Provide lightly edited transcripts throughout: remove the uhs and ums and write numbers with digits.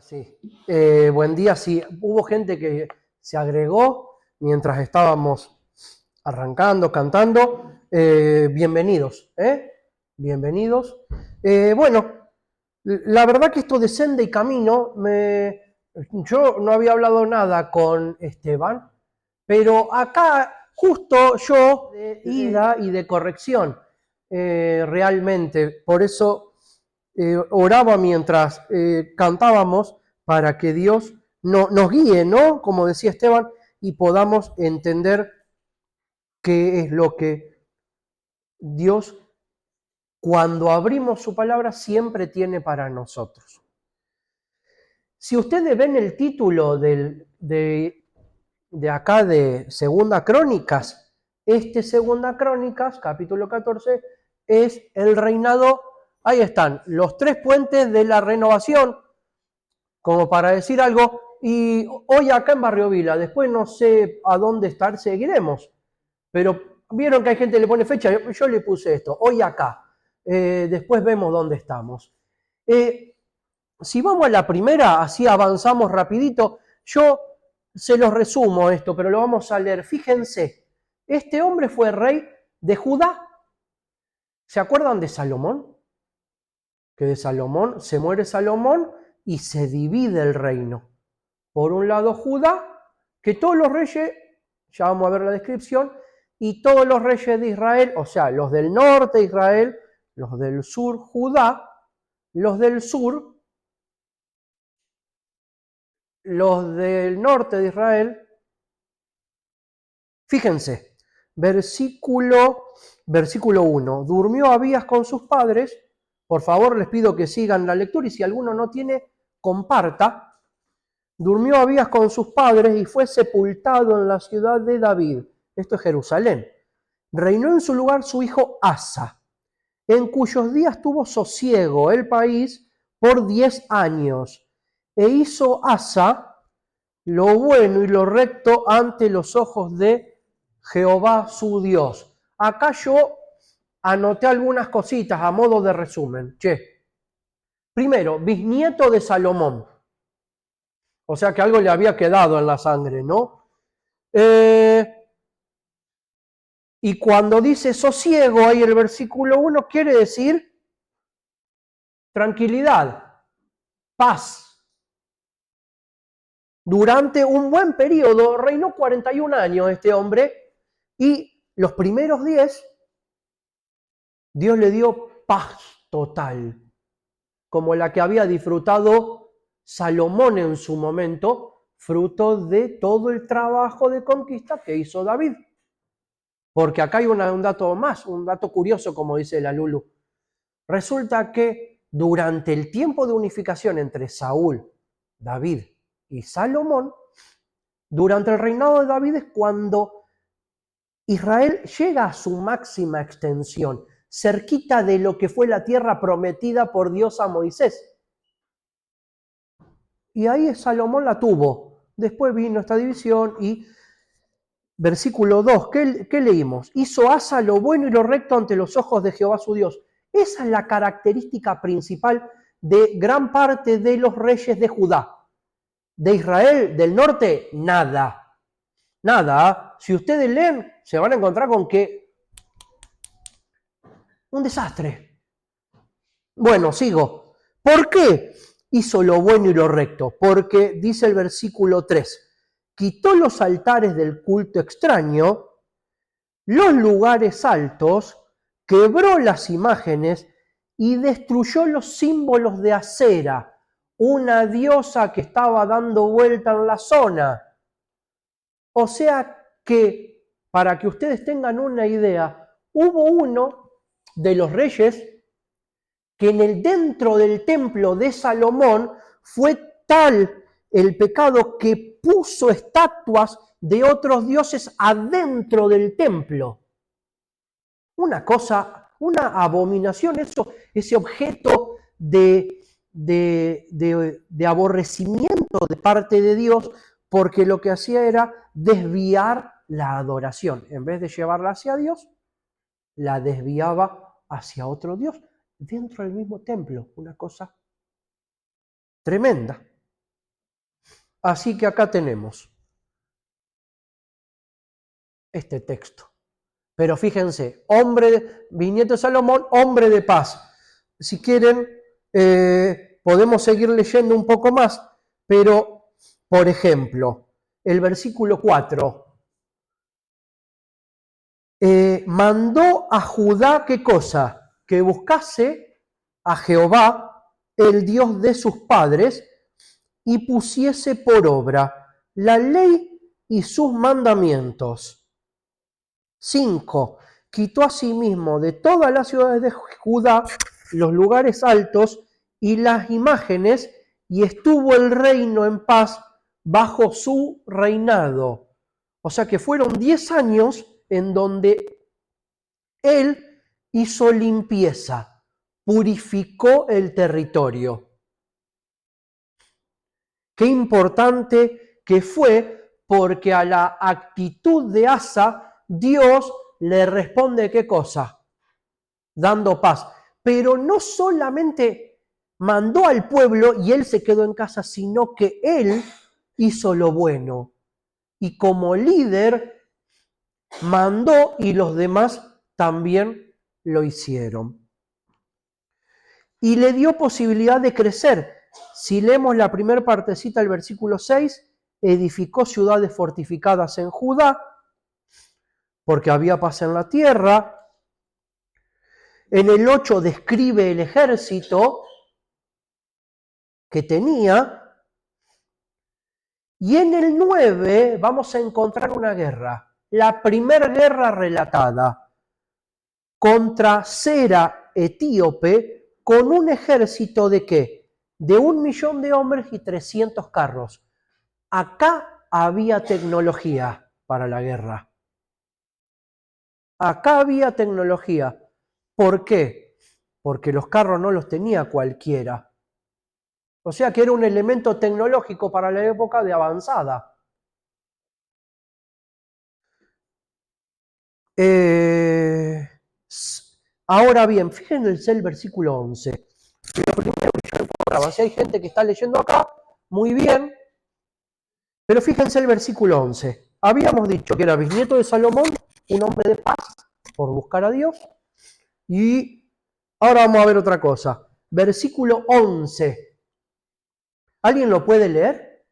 Sí, buen día. Sí, hubo gente que se agregó mientras estábamos arrancando, cantando. Bienvenidos, ¿eh? Bienvenidos. Bueno, la verdad que esto de Senda y Camino, yo no había hablado nada con Esteban, pero acá justo yo de ida y de corrección, realmente. Por eso oraba mientras cantábamos para que Dios nos guíe, ¿no? Como decía Esteban, y podamos entender qué es lo que Dios, cuando abrimos su palabra, siempre tiene para nosotros. Si ustedes ven el título de acá de Segunda Crónicas, Segunda Crónicas, capítulo 14, es el reinado. Ahí están, los tres puentes de la renovación, como para decir algo. Y hoy acá en Barrio Vila, después no sé a dónde estar, seguiremos. Pero vieron que hay gente que le pone fecha, yo le puse esto, hoy acá. Después vemos dónde estamos. Si vamos a la primera, así avanzamos rapidito. Yo se los resumo esto, pero lo vamos a leer. Fíjense, este hombre fue rey de Judá. ¿Se acuerdan de Salomón? Que de Salomón, se muere Salomón y se divide el reino. Por un lado Judá, que todos los reyes, ya vamos a ver la descripción, y todos los reyes de Israel, o sea, los del norte de Israel, los del sur Judá, los del sur, los del norte de Israel. Fíjense, versículo 1. Durmió Abías con sus padres. Por favor, les pido que sigan la lectura y si alguno no tiene, comparta. Durmió Abías con sus padres y fue sepultado en la ciudad de David. Esto es Jerusalén. Reinó en su lugar su hijo Asa, en cuyos días tuvo sosiego el país por 10 años. E hizo Asa lo bueno y lo recto ante los ojos de Jehová su Dios. Acá yo anoté algunas cositas a modo de resumen. Primero, bisnieto de Salomón. O sea que algo le había quedado en la sangre, ¿no? Y cuando dice sosiego, ahí el versículo 1 quiere decir tranquilidad, paz. Durante un buen periodo, reinó 41 años este hombre, y los primeros 10, Dios le dio paz total, como la que había disfrutado Salomón en su momento, fruto de todo el trabajo de conquista que hizo David. Porque acá hay un dato más, un dato curioso, como dice la Lulu. Resulta que durante el tiempo de unificación entre Saúl, David y Salomón, durante el reinado de David es cuando Israel llega a su máxima extensión, cerquita de lo que fue la tierra prometida por Dios a Moisés. Y ahí Salomón la tuvo. Después vino esta división y versículo 2, ¿qué leímos? Hizo Asa lo bueno y lo recto ante los ojos de Jehová su Dios. Esa es la característica principal de gran parte de los reyes de Judá. De Israel, del norte, nada. Nada. Si ustedes leen, se van a encontrar con que un desastre. Bueno, sigo. ¿Por qué hizo lo bueno y lo recto? Porque dice el versículo 3, quitó los altares del culto extraño, los lugares altos, quebró las imágenes y destruyó los símbolos de Acera, una diosa que estaba dando vuelta en la zona. O sea que, para que ustedes tengan una idea, hubo uno de los reyes que dentro del templo de Salomón fue tal el pecado que puso estatuas de otros dioses adentro del templo. Una cosa, una abominación, ese objeto de aborrecimiento de parte de Dios, porque lo que hacía era desviar la adoración. En vez de llevarla hacia Dios, la desviaba hacia otro Dios dentro del mismo templo. Una cosa tremenda. Así que acá tenemos este texto. Pero fíjense, bisnieto de Salomón, hombre de paz. Si quieren, podemos seguir leyendo un poco más, pero, por ejemplo, el versículo 4. Mandó a Judá, ¿qué cosa? Que buscase a Jehová, el Dios de sus padres, y pusiese por obra la ley y sus mandamientos. 5. Quitó asimismo de todas las ciudades de Judá los lugares altos y las imágenes, y estuvo el reino en paz bajo su reinado. O sea que fueron 10 años en donde él hizo limpieza, purificó el territorio. Qué importante que fue, porque a la actitud de Asa, Dios le responde ¿qué cosa? Dando paz. Pero no solamente mandó al pueblo y él se quedó en casa, sino que él hizo lo bueno. Y como líder mandó y los demás también lo hicieron. Y le dio posibilidad de crecer. Si leemos la primera partecita del versículo 6, edificó ciudades fortificadas en Judá, porque había paz en la tierra. En el 8 describe el ejército que tenía. Y en el 9 vamos a encontrar una guerra, la primera guerra relatada contra Sera etíope, con un ejército de ¿qué? De 1.000.000 de hombres y 300 carros. Acá había tecnología para la guerra. Acá había tecnología. ¿Por qué? Porque los carros no los tenía cualquiera. O sea que era un elemento tecnológico para la época de avanzada. Ahora bien, fíjense el versículo 11. Si hay gente que está leyendo acá, muy bien. Pero fíjense el versículo 11. Habíamos dicho que era bisnieto de Salomón, un hombre de paz, por buscar a Dios. Y ahora vamos a ver otra cosa. Versículo 11. ¿Alguien lo puede leer?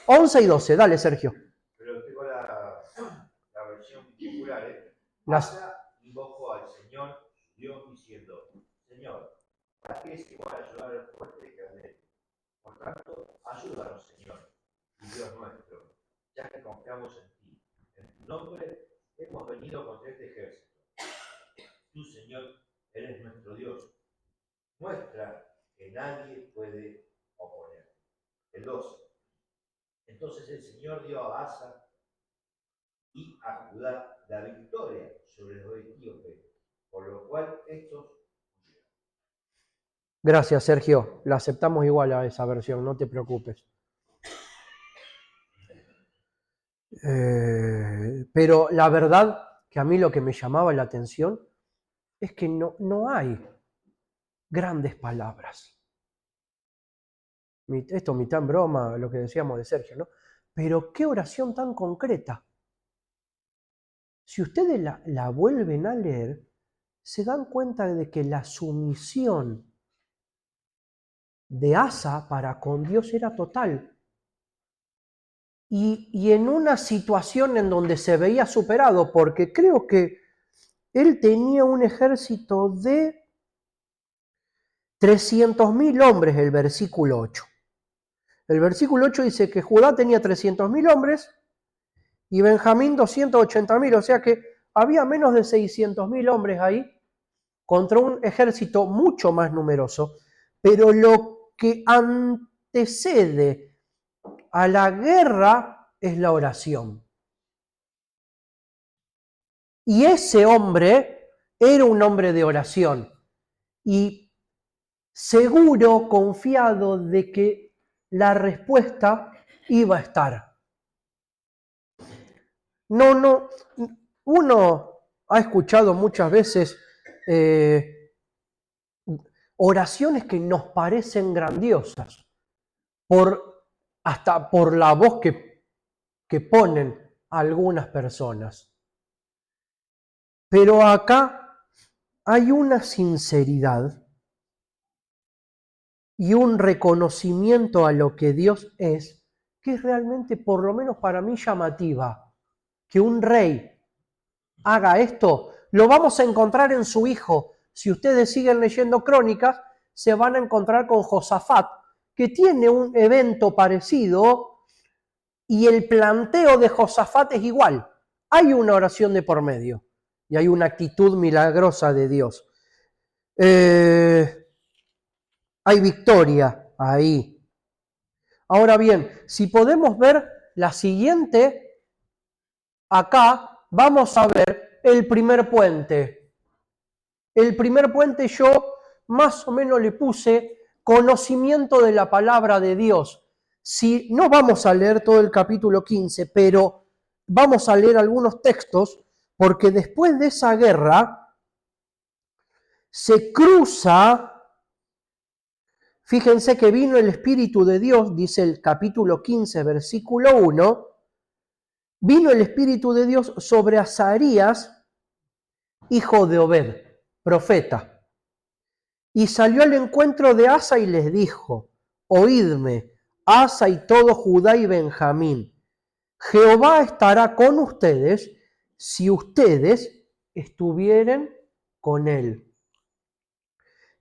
11 y 12. Dale, Sergio. Pero tengo la versión popular, ¿eh? Asa invocó al Señor, su Dios, diciendo: Señor, ¿para qué es igual ayudar al fuerte que al débil? Por tanto, ayúdanos, Señor, y Dios nuestro, ya que confiamos en ti. En tu nombre hemos venido contra este ejército. Tú, Señor, eres nuestro Dios. Muestra que nadie puede oponer. El 12. Entonces el Señor dio a Asa y a Judá la victoria sobre los etíopes, por lo cual estos huyeron. Gracias, Sergio. La aceptamos igual a esa versión, no te preocupes. Pero la verdad que a mí lo que me llamaba la atención es que no hay grandes palabras. Esto mitad en broma, lo que decíamos de Sergio, ¿no? Pero qué oración tan concreta. Si ustedes la vuelven a leer, se dan cuenta de que la sumisión de Asa para con Dios era total. Y en una situación en donde se veía superado, porque creo que él tenía un ejército de 300.000 hombres, el versículo 8. El versículo 8 dice que Judá tenía 300.000 hombres y Benjamín 280.000, o sea que había menos de 600.000 hombres ahí contra un ejército mucho más numeroso. Pero lo que antecede a la guerra es la oración. Y ese hombre era un hombre de oración y seguro, confiado de que la respuesta iba a estar. Uno ha escuchado muchas veces oraciones que nos parecen grandiosas, hasta por la voz que ponen algunas personas. Pero acá hay una sinceridad y un reconocimiento a lo que Dios es, que es realmente, por lo menos para mí, llamativa. Que un rey haga esto, lo vamos a encontrar en su hijo. Si ustedes siguen leyendo Crónicas, se van a encontrar con Josafat, que tiene un evento parecido y el planteo de Josafat es igual. Hay una oración de por medio y hay una actitud milagrosa de Dios. Hay victoria ahí. Ahora bien, si podemos ver la siguiente, acá vamos a ver el primer puente. El primer puente yo más o menos le puse conocimiento de la palabra de Dios. Si no vamos a leer todo el capítulo 15, pero vamos a leer algunos textos, porque después de esa guerra se cruza. Fíjense que vino el Espíritu de Dios, dice el capítulo 15, versículo 1, vino el Espíritu de Dios sobre Azarías, hijo de Obed, profeta, y salió al encuentro de Asa y les dijo, oídme, Asa y todo Judá y Benjamín, Jehová estará con ustedes si ustedes estuvieren con él.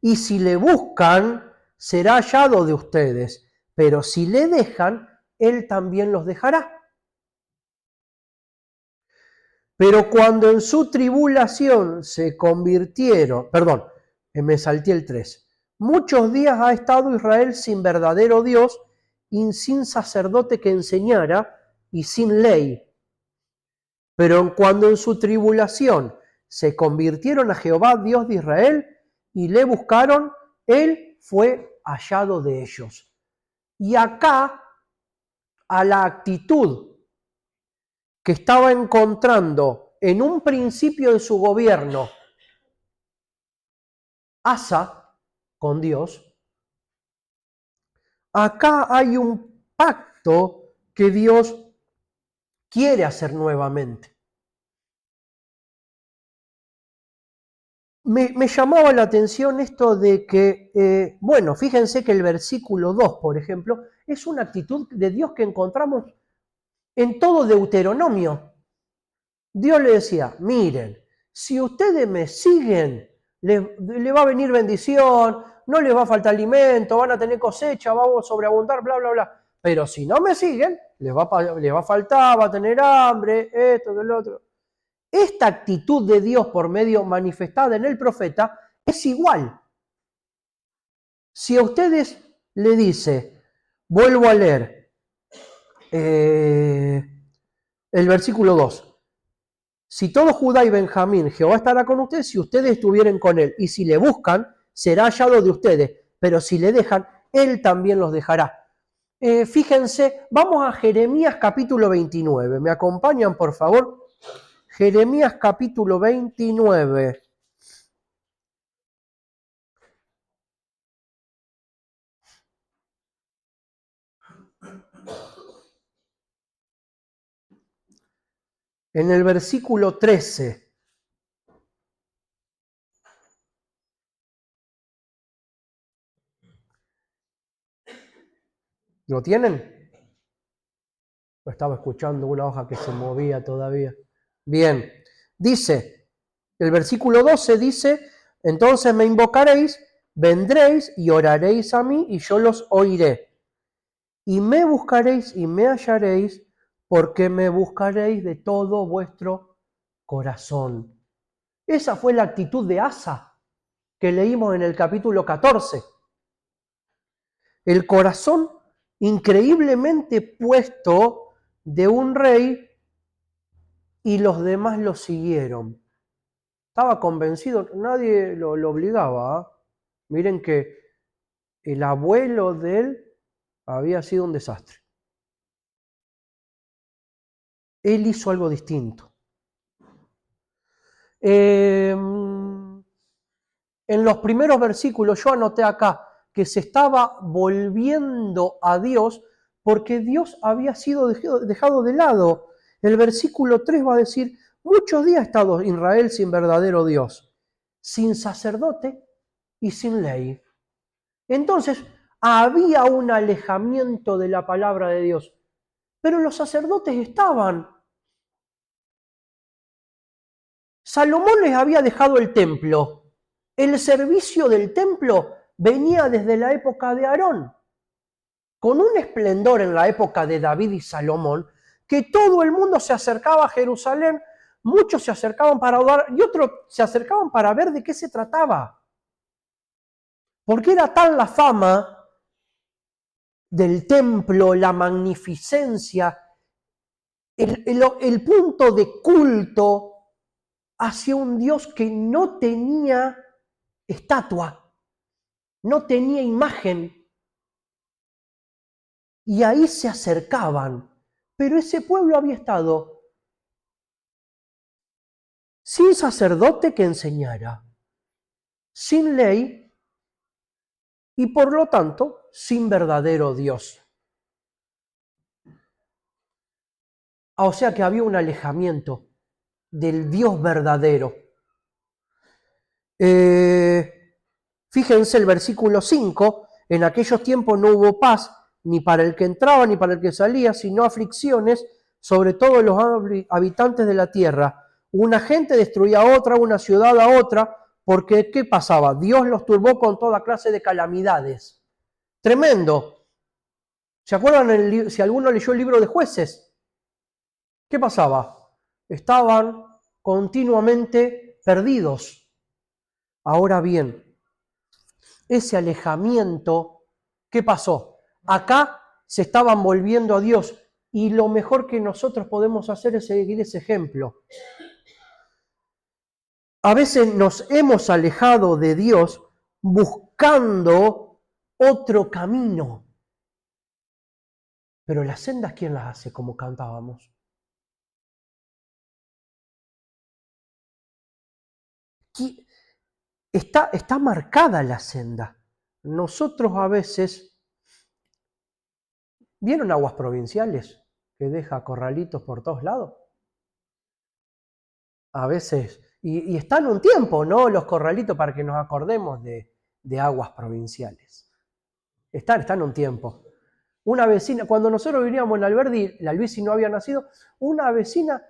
Y si le buscan, será hallado de ustedes, pero si le dejan, él también los dejará. Pero cuando en su tribulación se convirtieron, me salté el 3, muchos días ha estado Israel sin verdadero Dios y sin sacerdote que enseñara y sin ley. Pero cuando en su tribulación se convirtieron a Jehová, Dios de Israel, y le buscaron, él fue hallado de ellos. Y acá, a la actitud que estaba encontrando en un principio de su gobierno Asa con Dios, acá hay un pacto que Dios quiere hacer nuevamente. Me llamaba la atención esto de que, fíjense que el versículo 2, por ejemplo, es una actitud de Dios que encontramos en todo Deuteronomio. Dios le decía, miren, si ustedes me siguen, le va a venir bendición, no les va a faltar alimento, van a tener cosecha, vamos a sobreabundar, bla, bla, bla. Pero si no me siguen, les va a faltar, va a tener hambre, esto, que lo otro. Esta actitud de Dios por medio manifestada en el profeta es igual. Si a ustedes le dice, vuelvo a leer el versículo 2, si todo Judá y Benjamín, Jehová estará con ustedes si ustedes estuvieren con él, y si le buscan, será hallado de ustedes, pero si le dejan, él también los dejará. Fíjense, vamos a Jeremías capítulo 29, ¿me acompañan por favor? Jeremías capítulo 29. En el versículo 13. ¿Lo tienen? Estaba escuchando una hoja que se movía todavía. Bien, dice, el versículo 12 dice, entonces me invocaréis, vendréis y oraréis a mí y yo los oiré. Y me buscaréis y me hallaréis, porque me buscaréis de todo vuestro corazón. Esa fue la actitud de Asa que leímos en el capítulo 14. El corazón increíblemente puesto de un rey y los demás lo siguieron. Estaba convencido, nadie lo obligaba. Miren que el abuelo de él había sido un desastre. Él hizo algo distinto. En los primeros versículos yo anoté acá que se estaba volviendo a Dios porque Dios había sido dejado de lado. El versículo 3 va a decir, muchos días ha estado Israel sin verdadero Dios, sin sacerdote y sin ley. Entonces, había un alejamiento de la palabra de Dios, pero los sacerdotes estaban. Salomón les había dejado el templo. El servicio del templo venía desde la época de Aarón, con un esplendor en la época de David y Salomón, que todo el mundo se acercaba a Jerusalén, muchos se acercaban para orar y otros se acercaban para ver de qué se trataba. Porque era tal la fama del templo, la magnificencia, el punto de culto hacia un Dios que no tenía estatua, no tenía imagen. Y ahí se acercaban. Pero ese pueblo había estado sin sacerdote que enseñara, sin ley y por lo tanto sin verdadero Dios. O sea que había un alejamiento del Dios verdadero. Fíjense el versículo 5, en aquellos tiempos no hubo paz ni para el que entraba ni para el que salía, sino aflicciones sobre todos los habitantes de la tierra. Una gente destruía a otra, una ciudad a otra, porque ¿qué pasaba? Dios los turbó con toda clase de calamidades. Tremendo. ¿Se acuerdan si alguno leyó el libro de Jueces? ¿Qué pasaba? Estaban continuamente perdidos. Ahora bien, ese alejamiento, ¿qué pasó? Acá se estaban volviendo a Dios y lo mejor que nosotros podemos hacer es seguir ese ejemplo. A veces nos hemos alejado de Dios buscando otro camino. Pero las sendas, ¿quién las hace? Como cantábamos. Está marcada la senda. Nosotros a veces, ¿vieron Aguas Provinciales que deja corralitos por todos lados? A veces, y están un tiempo, ¿no? Los corralitos para que nos acordemos de Aguas Provinciales. Están un tiempo. Una vecina, cuando nosotros vivíamos en Alberdi, la Luisi no había nacido, una vecina,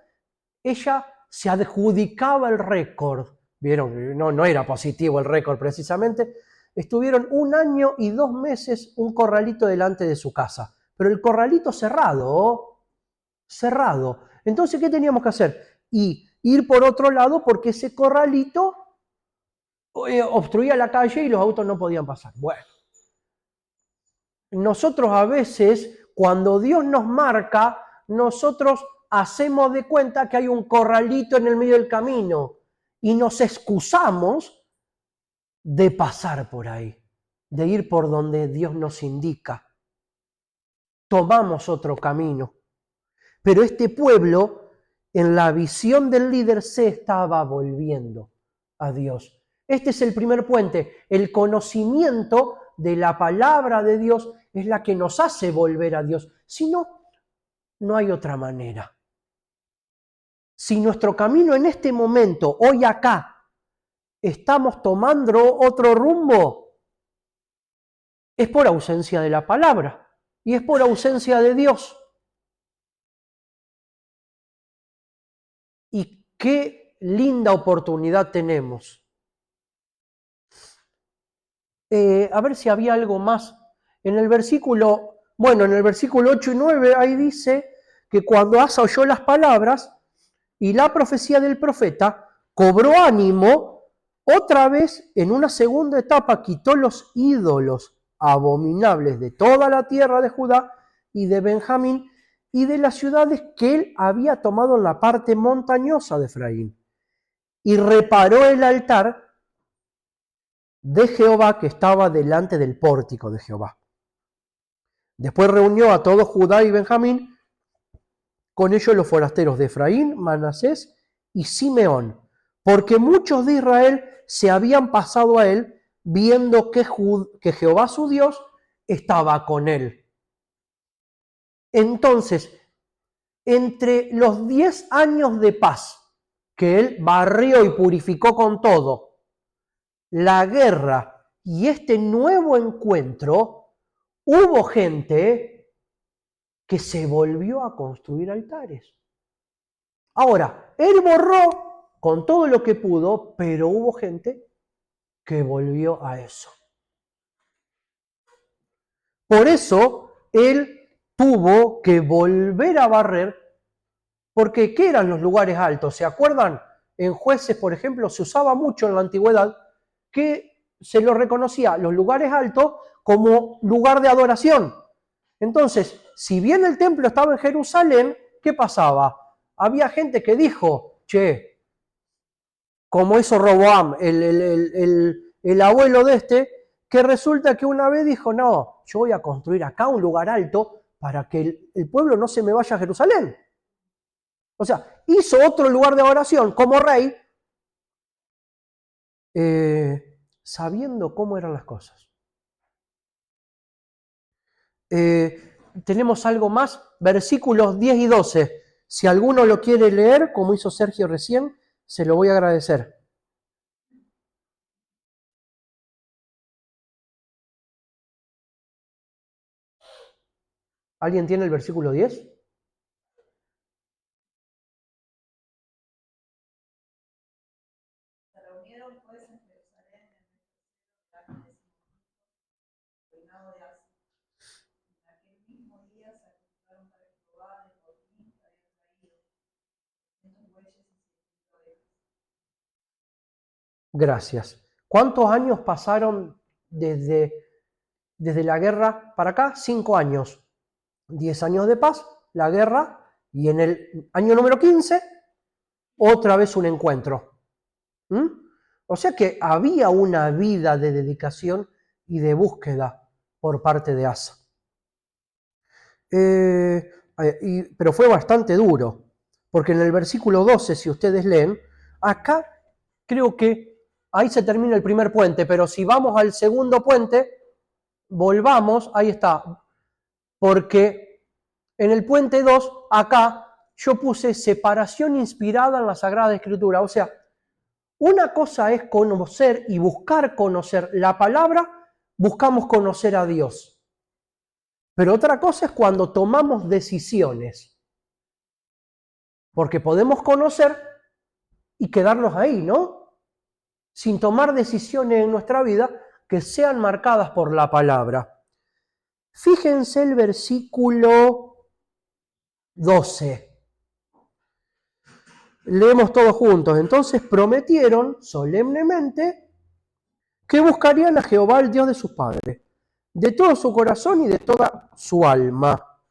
ella se adjudicaba el récord. ¿Vieron? No era positivo el récord precisamente. Estuvieron 1 año y 2 meses un corralito delante de su casa. Pero el corralito cerrado. Entonces, ¿qué teníamos que hacer? Y ir por otro lado porque ese corralito obstruía la calle y los autos no podían pasar. Bueno, nosotros a veces, cuando Dios nos marca, nosotros hacemos de cuenta que hay un corralito en el medio del camino y nos excusamos de pasar por ahí, de ir por donde Dios nos indica. Tomamos otro camino. Pero este pueblo, en la visión del líder, se estaba volviendo a Dios. Este es el primer puente. El conocimiento de la palabra de Dios es la que nos hace volver a Dios. Si no, no hay otra manera. Si nuestro camino en este momento, hoy acá, estamos tomando otro rumbo, es por ausencia de la palabra y es por ausencia de Dios. Y qué linda oportunidad tenemos. A ver si había algo más. En el versículo 8 y 9, ahí dice que cuando Asa oyó las palabras y la profecía del profeta, cobró ánimo, otra vez en una segunda etapa quitó los ídolos abominables de toda la tierra de Judá y de Benjamín y de las ciudades que él había tomado en la parte montañosa de Efraín. Y reparó el altar de Jehová que estaba delante del pórtico de Jehová. Después reunió a todo Judá y Benjamín, con ellos los forasteros de Efraín, Manasés y Simeón, porque muchos de Israel se habían pasado a él viendo que Jehová su Dios estaba con él. Entonces, entre los 10 años de paz que él barrió y purificó con todo, la guerra y este nuevo encuentro, hubo gente que se volvió a construir altares. Ahora, él borró con todo lo que pudo, pero hubo gente que volvió a eso. Por eso, él tuvo que volver a barrer, porque ¿qué eran los lugares altos? ¿Se acuerdan? En Jueces, por ejemplo, se usaba mucho en la antigüedad que se lo reconocía los lugares altos como lugar de adoración. Entonces, si bien el templo estaba en Jerusalén, ¿qué pasaba? Había gente que dijo, che, como hizo Roboam, el abuelo de este, que resulta que una vez dijo, no, yo voy a construir acá un lugar alto para que el pueblo no se me vaya a Jerusalén. O sea, hizo otro lugar de adoración como rey, sabiendo cómo eran las cosas. Tenemos algo más, versículos 10 y 12. Si alguno lo quiere leer, como hizo Sergio recién, se lo voy a agradecer. ¿Alguien tiene el versículo 10? Se reunieron pues en Jerusalén en el tercer año del reinado de Asa. En aquel mismo día se ajustaron para Jehová de botín que habían traído 200 bueyes y 700 ovejas. Gracias. ¿Cuántos años pasaron desde la guerra para acá? 5 años. 10 años de paz, la guerra, y en el año número 15, otra vez un encuentro. O sea que había una vida de dedicación y de búsqueda por parte de Asa. Pero fue bastante duro, porque en el versículo 12, si ustedes leen, acá creo que ahí se termina el primer puente, pero si vamos al segundo puente, volvamos, ahí está, porque en el puente 2, acá yo puse separación inspirada en la Sagrada Escritura. O sea, una cosa es conocer y buscar conocer la palabra, buscamos conocer a Dios. Pero otra cosa es cuando tomamos decisiones. Porque podemos conocer y quedarnos ahí, ¿no? Sin tomar decisiones en nuestra vida que sean marcadas por la palabra. Fíjense el versículo 12. Leemos todos juntos. Entonces prometieron solemnemente que buscarían a Jehová, el Dios de sus padres, de todo su corazón y de toda su alma.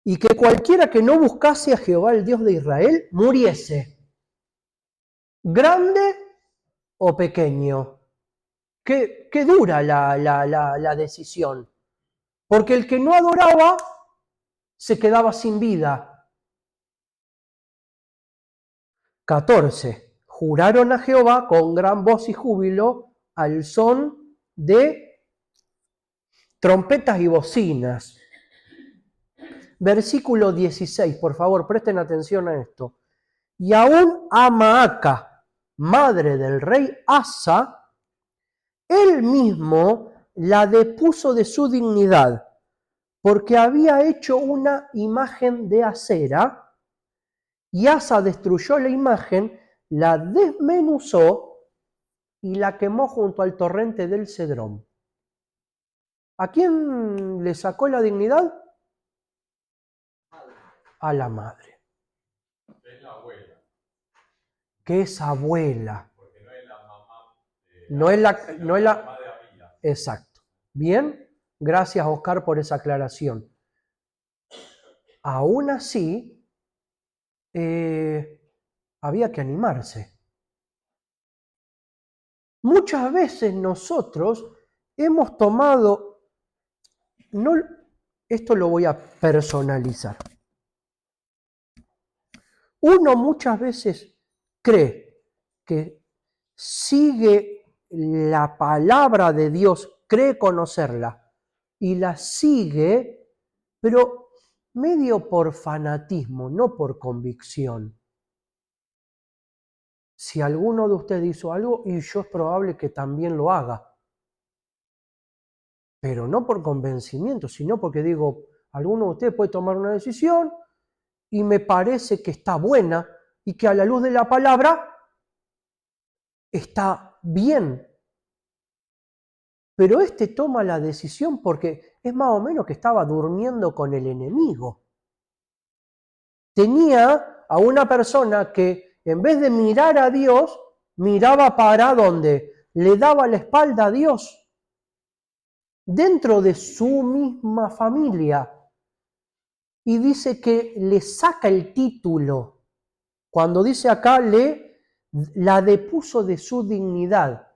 Y que cualquiera que no buscase a Jehová, el Dios de Israel, muriese. Grande o pequeño. Qué dura la decisión. Porque el que no adoraba se quedaba sin vida. 14. Juraron a Jehová con gran voz y júbilo al son de trompetas y bocinas. Versículo 16, por favor, presten atención a esto. Y aún a Maaca, madre del rey Asa, él mismo la depuso de su dignidad, porque había hecho una imagen de acera, y Asa destruyó la imagen, la desmenuzó y la quemó junto al torrente del Cedrón. ¿A quién le sacó la dignidad? A la madre. Es la abuela. Que es abuela. Porque no es la mamá. No es la mamá de Abila. Exacto. Bien, gracias Oscar por esa aclaración. Aún así, había que animarse. Muchas veces nosotros hemos tomado, no, esto lo voy a personalizar. Uno muchas veces cree que sigue la palabra de Dios, cree conocerla y la sigue, pero medio por fanatismo, no por convicción. Si alguno de ustedes hizo algo, y yo es probable que también lo haga. Pero no por convencimiento, sino porque digo, alguno de ustedes puede tomar una decisión y me parece que está buena y que a la luz de la palabra está bien. Pero este toma la decisión porque es más o menos que estaba durmiendo con el enemigo. Tenía a una persona que en vez de mirar a Dios, miraba para donde le daba la espalda a Dios. Dentro de su misma familia. Y dice que le saca el título. Cuando dice acá, la depuso de su dignidad.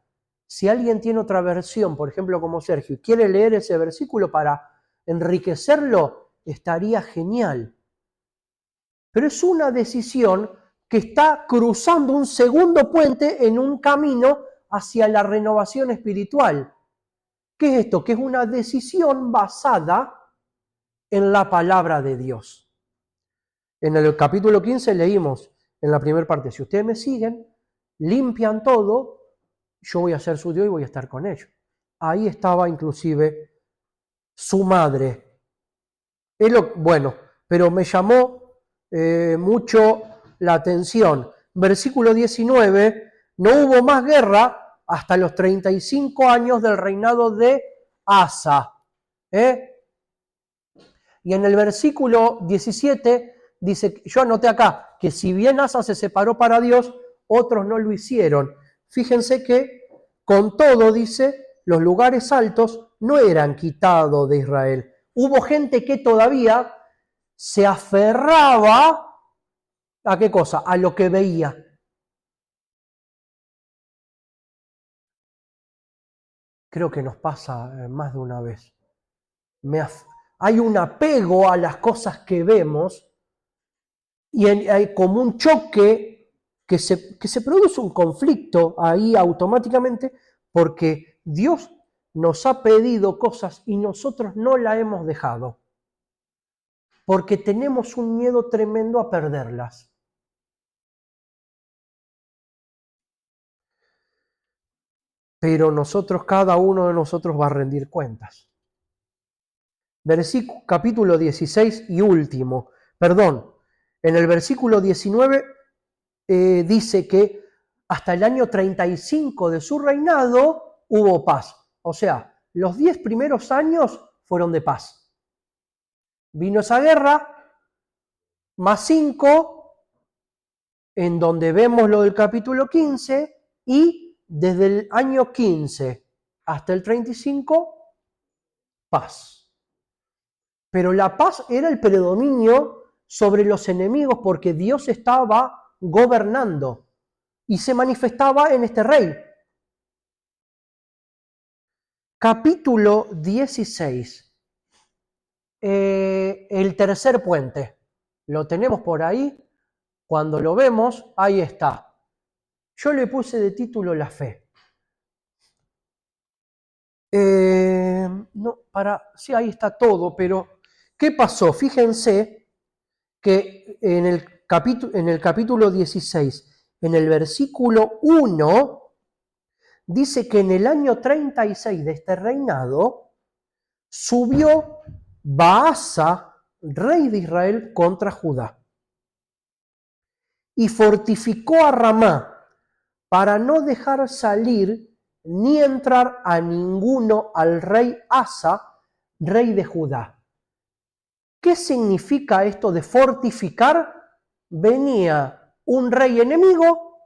Si alguien tiene otra versión, por ejemplo como Sergio, y quiere leer ese versículo para enriquecerlo, estaría genial. Pero es una decisión que está cruzando un segundo puente en un camino hacia la renovación espiritual. ¿Qué es esto? Que es una decisión basada en la palabra de Dios. En el capítulo 15 leímos en la primera parte, si ustedes me siguen, limpian todo, yo voy a ser su Dios y voy a estar con ellos. Ahí estaba inclusive su madre. Bueno, pero me llamó mucho la atención. Versículo 19, no hubo más guerra hasta los 35 años del reinado de Asa. Y en el versículo 17 dice, yo anoté acá, que si bien Asa se separó para Dios, otros no lo hicieron. Fíjense que con todo, dice, los lugares altos no eran quitados de Israel. Hubo gente que todavía se aferraba ¿a qué cosa? A lo que veía. Creo que nos pasa más de una vez. Hay un apego a las cosas que vemos y hay como un choque que se produce un conflicto ahí automáticamente porque Dios nos ha pedido cosas y nosotros no la hemos dejado. Porque tenemos un miedo tremendo a perderlas. Pero cada uno de nosotros va a rendir cuentas. Capítulo 16 y último. En el versículo 19 dice que hasta el año 35 de su reinado hubo paz. O sea, los 10 primeros años fueron de paz. Vino esa guerra, más 5, en donde vemos lo del capítulo 15, y desde el año 15 hasta el 35, paz. Pero la paz era el predominio sobre los enemigos porque Dios estaba gobernando y se manifestaba en este rey. Capítulo 16. El tercer puente. Lo tenemos por ahí. Cuando lo vemos, ahí está. Yo le puse de título la fe. Sí, ahí está todo, pero ¿qué pasó? Fíjense que en el capítulo 16, en el versículo 1, dice que en el año 36 de este reinado, subió Baasa, rey de Israel, contra Judá. Y fortificó a Ramá para no dejar salir ni entrar a ninguno al rey Asa, rey de Judá. ¿Qué significa esto de fortificar? Venía un rey enemigo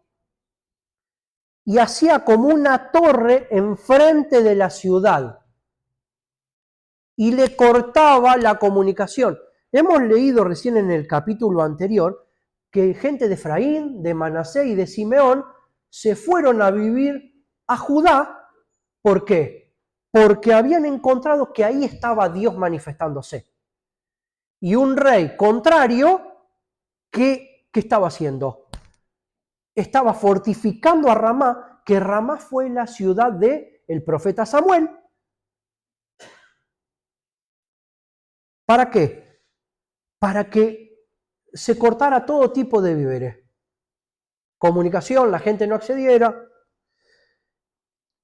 y hacía como una torre enfrente de la ciudad y le cortaba la comunicación. Hemos leído recién en el capítulo anterior que gente de Efraín, de Manasés y de Simeón se fueron a vivir a Judá. ¿Por qué? Porque habían encontrado que ahí estaba Dios manifestándose. Y un rey contrario, ¿qué estaba haciendo? Estaba fortificando a Ramá que Ramá fue la ciudad del profeta Samuel. ¿Para qué? Para que se cortara todo tipo de víveres. Comunicación, la gente no accediera.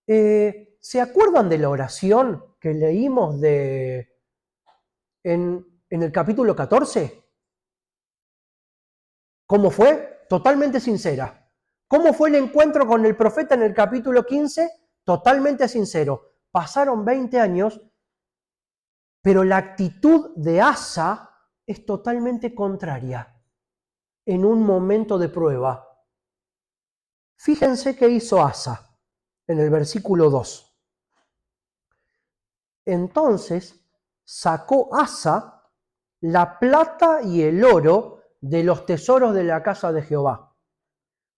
¿Se acuerdan de la oración que leímos en el capítulo 14? ¿Cómo fue? Totalmente sincera. ¿Cómo fue el encuentro con el profeta en el capítulo 15? Totalmente sincero. Pasaron 20 años, pero la actitud de Asa es totalmente contraria en un momento de prueba. Fíjense qué hizo Asa en el versículo 2. Entonces sacó Asa la plata y el oro de los tesoros de la casa de Jehová.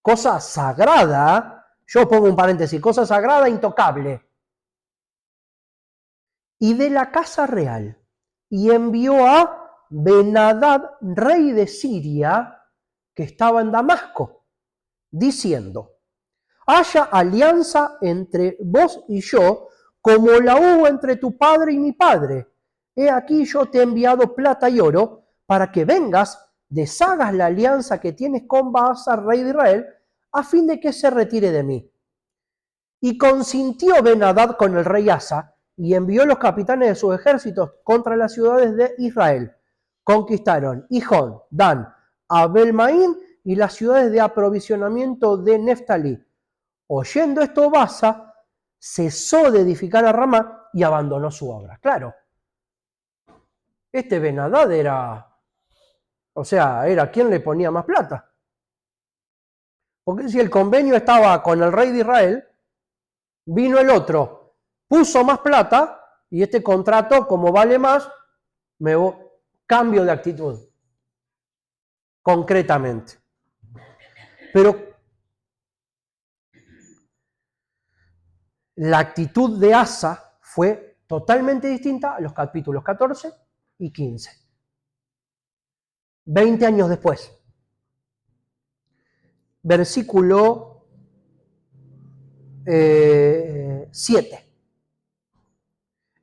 Cosa sagrada, yo pongo un paréntesis, cosa sagrada intocable. Y de la casa real, y envió a Ben-Hadad, rey de Siria, que estaba en Damasco, diciendo: haya alianza entre vos y yo, como la hubo entre tu padre y mi padre. He aquí yo te he enviado plata y oro, para que vengas, deshagas la alianza que tienes con Baasa, rey de Israel, a fin de que se retire de mí. Y consintió Ben-Hadad con el rey Asa, y envió los capitanes de sus ejércitos contra las ciudades de Israel. Conquistaron Hijón, Dan, Abel-Maim y las ciudades de aprovisionamiento de Neftalí. Oyendo esto, Baasa cesó de edificar a Ramá y abandonó su obra. Claro, este Ben-Hadad era quien le ponía más plata. Porque si el convenio estaba con el rey de Israel, vino el otro, puso más plata y este contrato, como vale más, cambio de actitud, concretamente. Pero la actitud de Asa fue totalmente distinta a los capítulos 14 y 15. 20 años después. Versículo 7.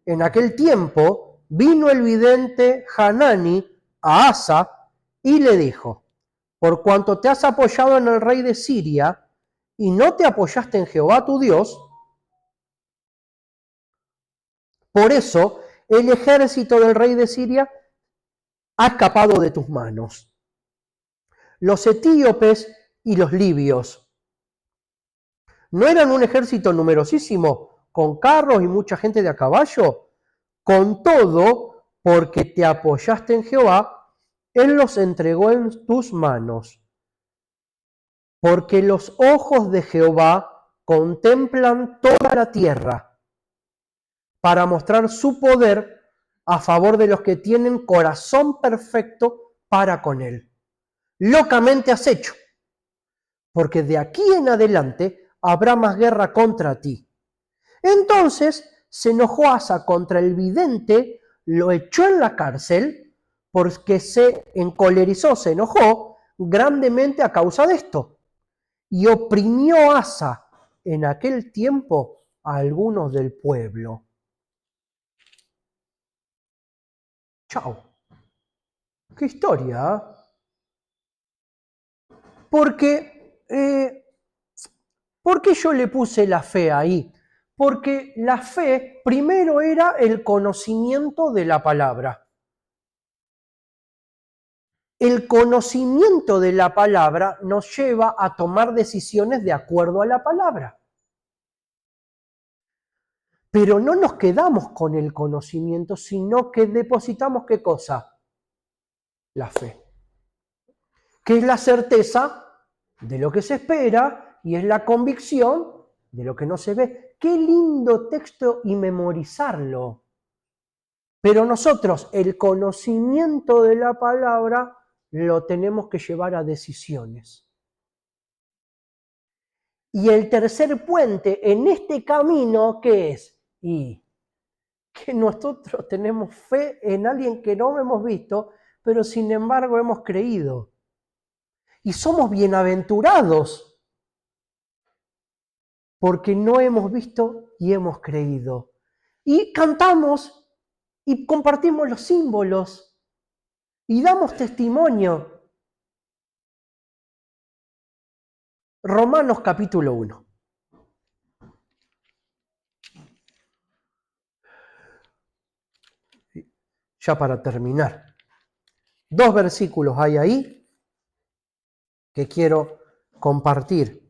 En aquel tiempo vino el vidente Hanani a Asa y le dijo: por cuanto te has apoyado en el rey de Siria y no te apoyaste en Jehová tu Dios, por eso el ejército del rey de Siria ha escapado de tus manos. Los etíopes y los libios no eran un ejército numerosísimo, con carros y mucha gente de a caballo. Con todo, porque te apoyaste en Jehová, Él los entregó en tus manos. Porque los ojos de Jehová contemplan toda la tierra, para mostrar su poder a favor de los que tienen corazón perfecto para con Él. Locamente has hecho, porque de aquí en adelante habrá más guerra contra ti. Entonces se enojó Asa contra el vidente, lo echó en la cárcel, porque se encolerizó, se enojó grandemente a causa de esto. Y oprimió Asa en aquel tiempo a algunos del pueblo. Chao. ¡Qué historia! Porque, ¿por qué yo le puse la fe ahí? Porque la fe primero era el conocimiento de la palabra. El conocimiento de la palabra nos lleva a tomar decisiones de acuerdo a la palabra. Pero no nos quedamos con el conocimiento, sino que depositamos ¿qué cosa? La fe. Que es la certeza de lo que se espera y es la convicción de lo que no se ve. Qué lindo texto y memorizarlo. Pero nosotros el conocimiento de la palabra lo tenemos que llevar a decisiones. Y el tercer puente en este camino, ¿qué es? Y que nosotros tenemos fe en alguien que no hemos visto, pero sin embargo hemos creído. Y somos bienaventurados. porque no hemos visto y hemos creído. Y cantamos y compartimos los símbolos y damos testimonio. Romanos capítulo 1. Ya para terminar. 2 versículos hay ahí que quiero compartir.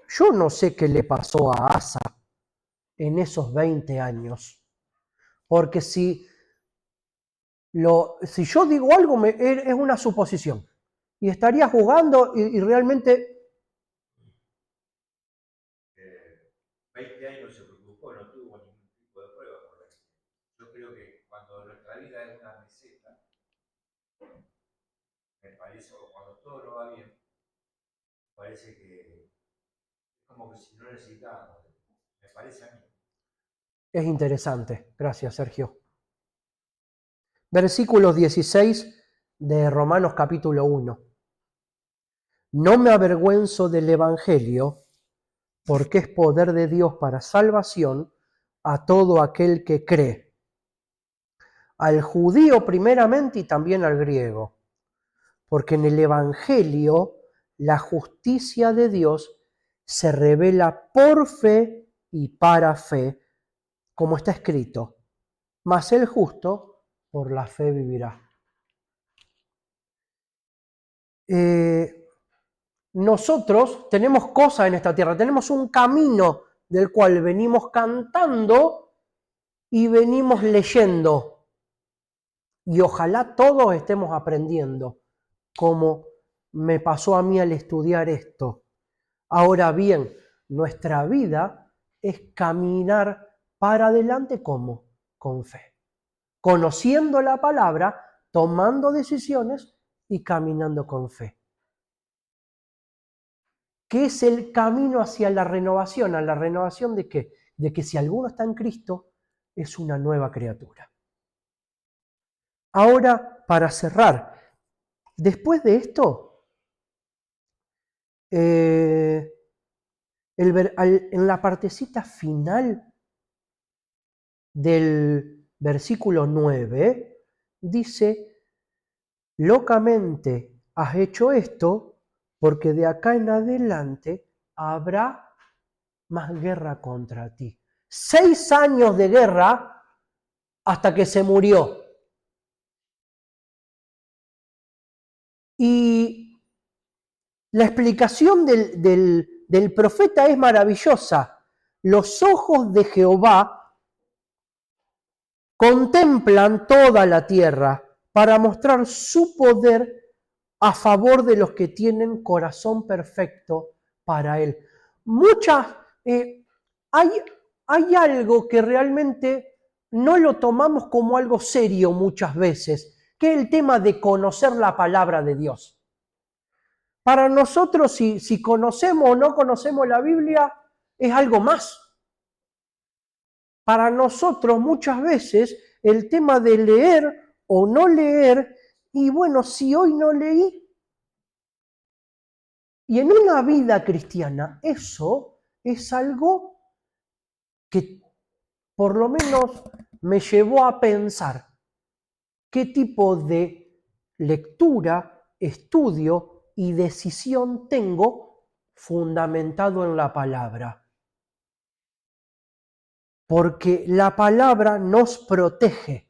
Yo no sé qué le pasó a Asa en esos 20 años, porque si yo digo algo es una suposición y estaría jugando y realmente 20 años se preocupó, no tuvo ningún tipo de prueba por eso. Yo creo que cuando nuestra vida es una receta, me parece, o cuando todo no va bien, parece que es como que si no necesitáramos, me parece a mí. es interesante. Gracias, Sergio. Versículo 16 de Romanos capítulo 1. No me avergüenzo del Evangelio, porque es poder de Dios para salvación a todo aquel que cree, al judío primeramente y también al griego, porque en el Evangelio la justicia de Dios se revela por fe y para fe, como está escrito, mas el justo por la fe vivirá. Nosotros tenemos cosas en esta tierra, tenemos un camino del cual venimos cantando y venimos leyendo. Y ojalá todos estemos aprendiendo, como me pasó a mí al estudiar esto. Ahora bien, nuestra vida es caminar para adelante como con fe, conociendo la palabra, tomando decisiones y caminando con fe. ¿Qué es el camino hacia la renovación? ¿A la renovación de qué? De que si alguno está en Cristo, es una nueva criatura. Ahora, para cerrar, después de esto, en la partecita final del versículo 9, dice, locamente has hecho esto porque de acá en adelante habrá más guerra contra ti. 6 años de guerra hasta que se murió. Y la explicación del profeta es maravillosa. Los ojos de Jehová contemplan toda la tierra para mostrar su poder a favor de los que tienen corazón perfecto para Él. Hay algo que realmente no lo tomamos como algo serio muchas veces, que es el tema de conocer la palabra de Dios. Para nosotros, si conocemos o no conocemos la Biblia, es algo más. Para nosotros muchas veces el tema de leer o no leer, y bueno, si hoy no leí, y en una vida cristiana eso es algo que por lo menos me llevó a pensar qué tipo de lectura, estudio y decisión tengo fundamentado en la palabra. Porque la palabra nos protege.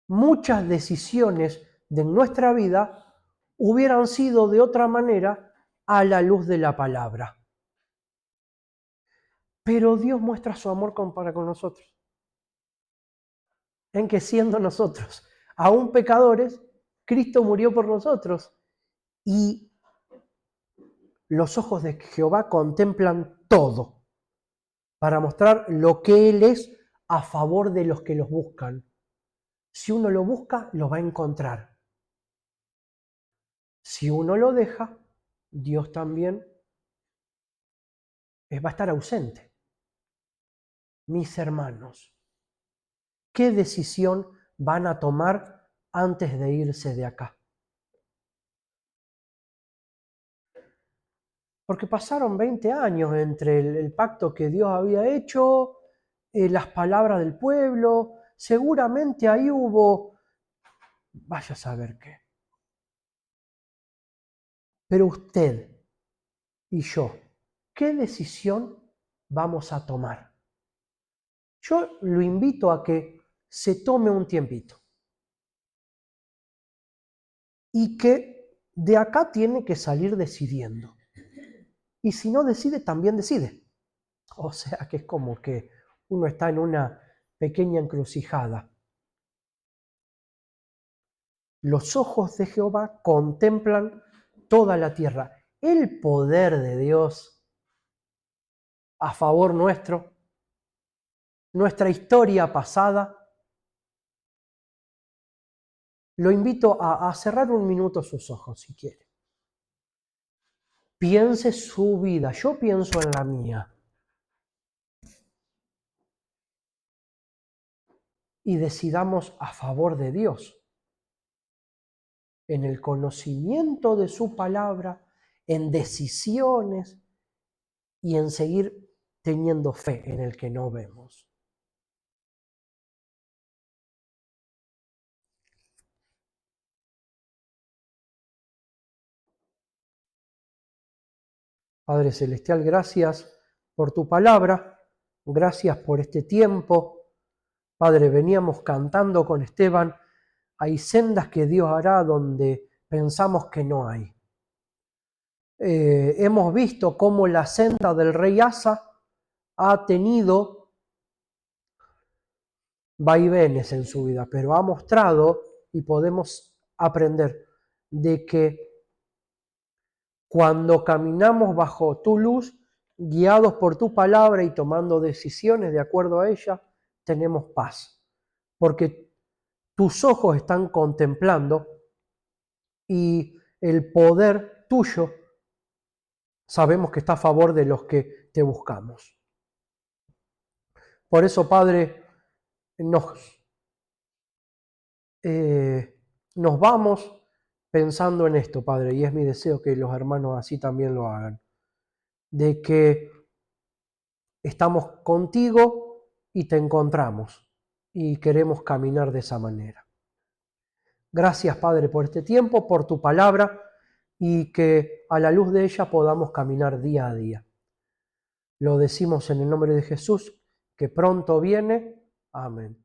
Muchas decisiones de nuestra vida hubieran sido de otra manera a la luz de la palabra. Pero Dios muestra su amor para con nosotros. En que siendo nosotros aún pecadores, Cristo murió por nosotros. Y los ojos de Jehová contemplan todo para mostrar lo que Él es a favor de los que los buscan. Si uno lo busca, lo va a encontrar. Si uno lo deja, Dios también va a estar ausente. Mis hermanos, ¿qué decisión van a tomar antes de irse de acá? Porque pasaron 20 años entre el pacto que Dios había hecho, las palabras del pueblo, seguramente ahí hubo, vaya a saber qué. Pero usted y yo, ¿qué decisión vamos a tomar? Yo lo invito a que se tome un tiempito y que de acá tiene que salir decidiendo. Y si no decide, también decide. O sea que es como que uno está en una pequeña encrucijada. Los ojos de Jehová contemplan toda la tierra. El poder de Dios a favor nuestro, nuestra historia pasada. Lo invito a cerrar un minuto sus ojos si quiere. Piense su vida, yo pienso en la mía. Y decidamos a favor de Dios, en el conocimiento de su palabra, en decisiones y en seguir teniendo fe en el que no vemos. Padre Celestial, gracias por tu palabra, gracias por este tiempo. Padre, veníamos cantando con Esteban, hay sendas que Dios hará donde pensamos que no hay. Hemos visto cómo la senda del rey Asa ha tenido vaivenes en su vida, pero ha mostrado y podemos aprender de que cuando caminamos bajo tu luz, guiados por tu palabra y tomando decisiones de acuerdo a ella, tenemos paz, porque tus ojos están contemplando y el poder tuyo sabemos que está a favor de los que te buscamos. Por eso, Padre, nos vamos pensando en esto, Padre, y es mi deseo que los hermanos así también lo hagan, de que estamos contigo y te encontramos y queremos caminar de esa manera. Gracias, Padre, por este tiempo, por tu palabra y que a la luz de ella podamos caminar día a día. Lo decimos en el nombre de Jesús, que pronto viene. Amén.